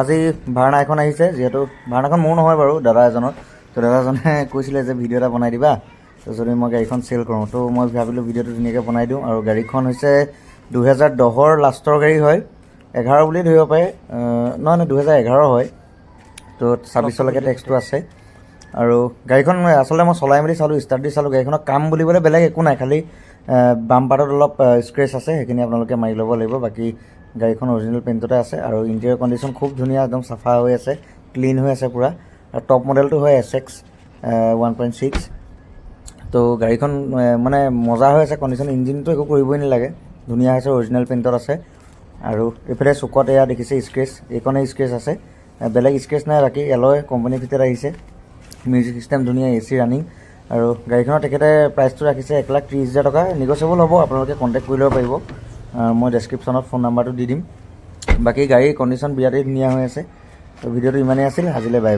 আজি ভাড়া এখন আহিছে যেহেতু ভাড়াখন মোৰ নহয় বাৰু দাদা এজনৰ তো দাদাজনে কৈছিলে যে ভিডিঅ' এটা বনাই দিবা তো যদি মই গাড়ীখন চেল কৰোঁ তো মই ভাবিলোঁ ভিডিঅ'টো ধুনীয়াকৈ বনাই দিওঁ আৰু গাড়ীখন হৈছে 2010ৰ লাষ্টৰ গাড়ী হয় 11 বুলি ধৰিব পাৰে নহয় 2011 হয় তো 26লৈকে টেক্সটো আছে আৰু গাড়ীখন আচলতে মই চলাই মেলি চালোঁ ষ্টাৰ্ট দি চালোঁ গাড়ীখনৰ কাম বুলিবলৈ বেলেগ একো নাই খালি বাম পাৰ্টত অলপ স্ক্ৰেচ আছে সেইখিনি আপোনালোকে মাৰি ল'ব লাগিব বাকী গাড়ীখন অৰিজিনেল পেইণ্টতে আছে আৰু ইণ্টেৰিয়ৰ কণ্ডিশ্যন খুব ধুনীয়া একদম চাফা হৈ আছে ক্লিন হৈ আছে পুৰা আৰু টপ মডেলটো হয় SX 1.6 তো গাড়ীখন মানে মজা হৈ আছে কণ্ডিশ্যন ইঞ্জিনটো একো কৰিবই নালাগে ধুনীয়া হৈছে অৰিজিনেল পেইণ্টত আছে আৰু এইফালে চুকত এয়া দেখিছে স্ক্ৰেচ এইখনে স্ক্ৰেচ আছে বেলেগ স্ক্ৰেচ নাই বাকী এলয় কোম্পানী ভিতৰত আহিছে মিউজিক চিষ্টেম ধুনীয়া AC ৰানিং আৰু গাড়ীখনৰ তেখেতে প্ৰাইচটো ৰাখিছে 1,30,000 টকা নেগোচিয়েবল হ'ব আপোনালোকে কণ্টেক্ট কৰি ল'ব পাৰিব মই ডেছক্ৰিপশ্যনত ফোন নাম্বাৰটো দি দিম বাকী গাড়ীৰ কণ্ডিশ্যন বিৰাটেই ধুনীয়া হৈ আছে তো ভিডিঅ'টো ইমানেই আছিল আজিলৈ বাই